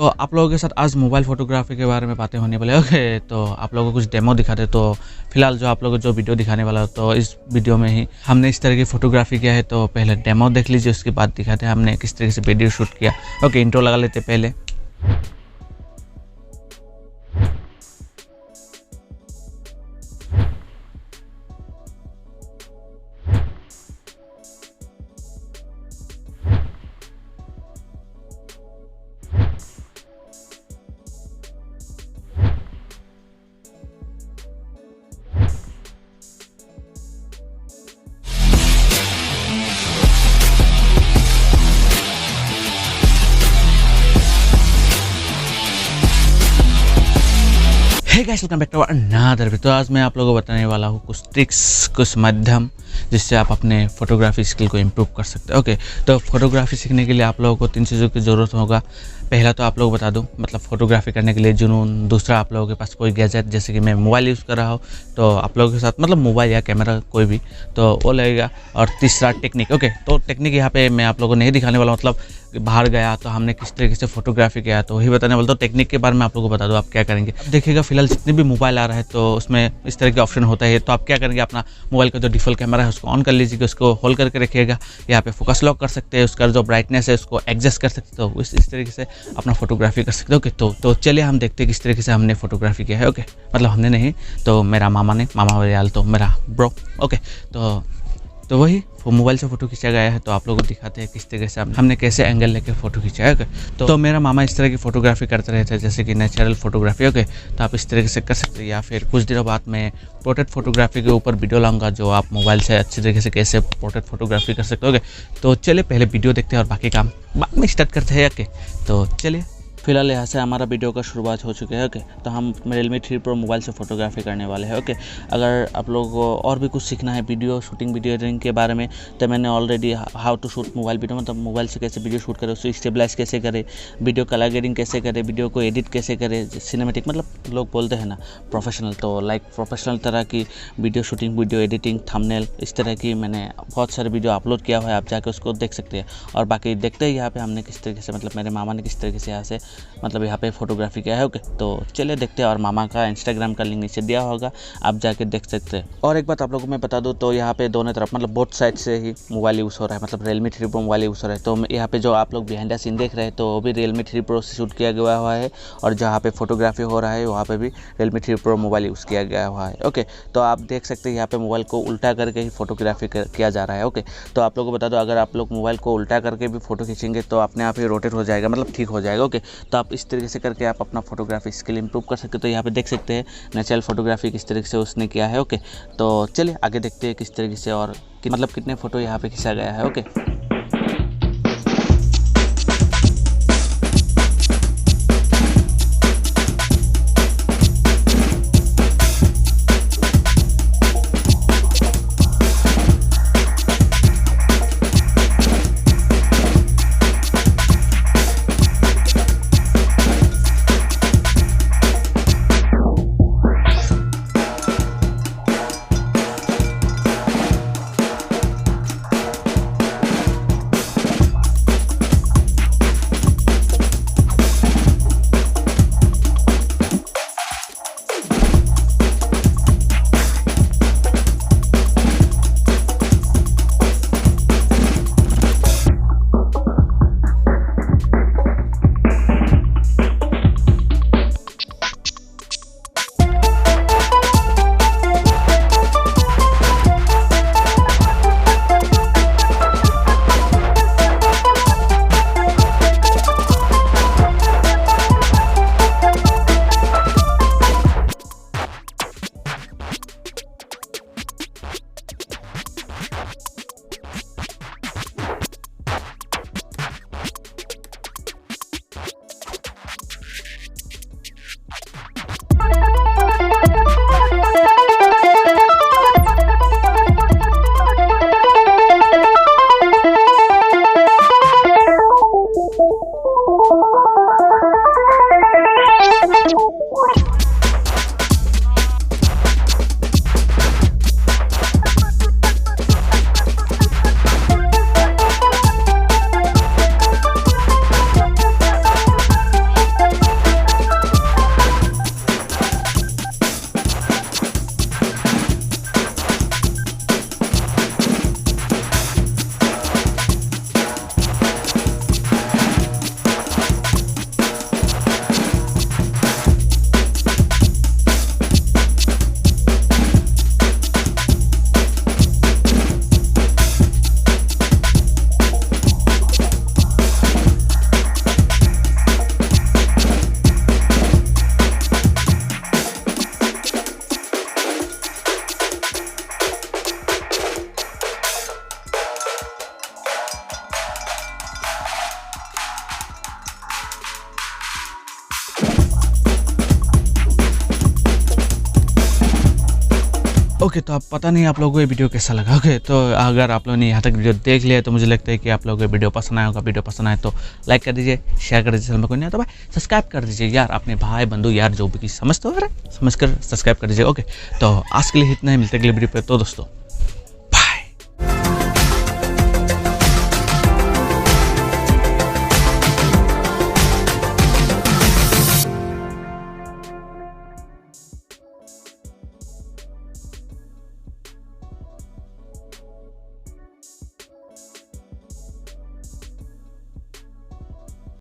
तो आप लोगों के साथ आज मोबाइल फ़ोटोग्राफी के बारे में बातें होने वाली है। ओके, तो आप लोगों को कुछ डेमो दिखाते। तो फिलहाल जो आप लोगों को जो वीडियो दिखाने वाला हो, तो इस वीडियो में ही हमने इस तरह की फ़ोटोग्राफी किया है। तो पहले डेमो देख लीजिए, उसके बाद दिखाते हैं हमने किस तरीके से वीडियो शूट किया। ओके, इंट्रो लगा लेते पहले। Hey guys, welcome back to another video. तो आज मैं आप लोगों को बताने वाला हूँ कुछ ट्रिक्स, कुछ माध्यम जिससे आप अपने फोटोग्राफी स्किल को इम्प्रूव कर सकते हैं। ओके, तो फोटोग्राफी सीखने के लिए आप लोगों को 3 चीज़ों की ज़रूरत होगा। पहला तो आप लोग बता दूं, मतलब फोटोग्राफी करने के लिए जुनून। दूसरा, आप लोगों के पास कोई गैजेट, जैसे कि मैं मोबाइल यूज़ कर रहा हूँ, तो आप लोगों के साथ मतलब मोबाइल या कैमरा कोई भी, तो वो लगेगा। और तीसरा, टेक्निक। ओके, तो टेक्निक यहाँ पे मैं आप लोगों को नहीं दिखाने वाला, मतलब बाहर गया तो हमने किस तरीके से फोटोग्राफी किया, तो वही बताने वाला। तो टेक्निक के बारे में आप लोगों को बता दो आप क्या करेंगे। अब देखिएगा, फिलहाल जितने भी मोबाइल आ रहा है तो उसमें इस तरह के ऑप्शन होता है। तो आप क्या करेंगे, अपना मोबाइल का जो डिफ़ॉल्ट कैमरा है उसको ऑन कर लीजिएगा, उसको होल्ड करके रखिएगा। यहाँ पे फोकस लॉक कर सकते हैं, उसका जो ब्राइटनेस है उसको एडजस्ट कर सकते हो। इस तरीके से अपना फोटोग्राफी कर सकते हो। ओके, तो चलिए हम देखते हैं किस तरीके से हमने फोटोग्राफी किया है। ओके, मतलब हमने नहीं, तो मेरा मामा ने, मामा वाले तो मेरा ब्रो। ओके, तो वही मोबाइल से फ़ोटो खींचा गया है। तो आप लोगों को दिखाते हैं किस तरीके से हमने कैसे एंगल लेके फ़ोटो खींचा है। ओके, तो मेरा मामा इस तरह की फ़ोटोग्राफी करते रहते हैं, जैसे कि नेचुरल फ़ोटोग्राफी। ओके, तो आप इस तरीके से कर सकते हैं। या फिर कुछ दिनों बाद मैं पोर्ट्रेट फ़ोटोग्राफी के ऊपर वीडियो लाऊंगा, जो आप मोबाइल से अच्छी तरीके से कैसे पोर्ट्रेट फ़ोटोग्राफी कर सकते हो। ओके, तो चलिए पहले वीडियो देखते हैं और बाकी काम बाद में स्टार्ट करते हैं। ओके, तो चलिए। फिलहाल यहाँ से हमारा वीडियो का शुरुआत हो चुकी है। ओके, तो हम Realme 3 Pro मोबाइल से फ़ोटोग्राफी करने वाले हैं। ओके, अगर आप लोगों को और भी कुछ सीखना है वीडियो शूटिंग, वीडियो एडिटिंग के बारे में, तो मैंने already how to shoot mobile video, मतलब मोबाइल से कैसे वीडियो शूट करें, उसको स्टेबलाइज कैसे करें, वीडियो कलर ग्रेडिंग कैसे करें, वीडियो को एडिट कैसे करें, सिनेमेटिक, मतलब लोग बोलते हैं ना प्रोफेशनल, तो लाइक प्रोफेशनल तरह की video shooting, video editing, thumbnail, इस तरह की मैंने बहुत सारे वीडियो अपलोड किया हुआ है। आप जाके उसको देख सकते हैं। और बाकी देखते हैं यहाँ पे हमने किस तरीके से, मतलब मेरे मामा ने किस तरीके से यहाँ से, मतलब यहाँ पे फोटोग्राफी किया है। ओके, तो चलिए देखते हैं। और मामा का इंस्टाग्राम का लिंक नीचे दिया होगा, आप जाके देख सकते हैं। और एक बात आप लोगों को मैं बता दूं, तो यहाँ पे दोनों तरफ, मतलब बोथ साइड से ही मोबाइल यूज़ हो रहा है, मतलब Realme 3 Pro मोबाइल यूज़ हो रहा है। तो यहाँ पे जो आप लोग बिहाइंड द सीन देख रहे हैं, तो वो भी Realme 3 Pro से शूट किया गया हुआ है। और जहाँ पे फोटोग्राफी हो रहा है वहाँ पे भी Realme 3 Pro मोबाइल यूज़ किया गया हुआ है। ओके, तो आप देख सकते हैं यहाँ पे मोबाइल को उल्टा करके ही फोटोग्राफी किया जा रहा है। ओके, तो आप लोगों को बता दो, अगर आप लोग मोबाइल को उल्टा करके भी फोटो खींचेंगे तो अपने आप ही रोटेट हो जाएगा, मतलब ठीक हो जाएगा। ओके, तो आप इस तरीके से करके आप अपना फोटोग्राफी स्किल इंप्रूव कर सकते हो। तो यहाँ पे देख सकते हैं नेचुरल फोटोग्राफी किस तरीके से उसने किया है। ओके, तो चलिए आगे देखते हैं किस तरीके से और मतलब कितने फ़ोटो यहाँ पे खींचा गया है। ओके, ओके तो आप पता नहीं आप लोगों को ये वीडियो कैसा लगा। ओके तो अगर आप लोगों ने यहाँ तक वीडियो देख लिया तो मुझे लगता है कि आप लोगों को वीडियो पसंद आया होगा। वीडियो पसंद आए तो लाइक कर दीजिए, शेयर कर दीजिए, चैनल में कोई नहीं आता भाई सब्सक्राइब कर दीजिए यार, अपने भाई बंधु यार जो भी समझते हो समझ कर सब्सक्राइब कर दीजिए। ओके तो आज के लिए इतना ही, मिलते अगले वीडियो पे। तो दोस्तों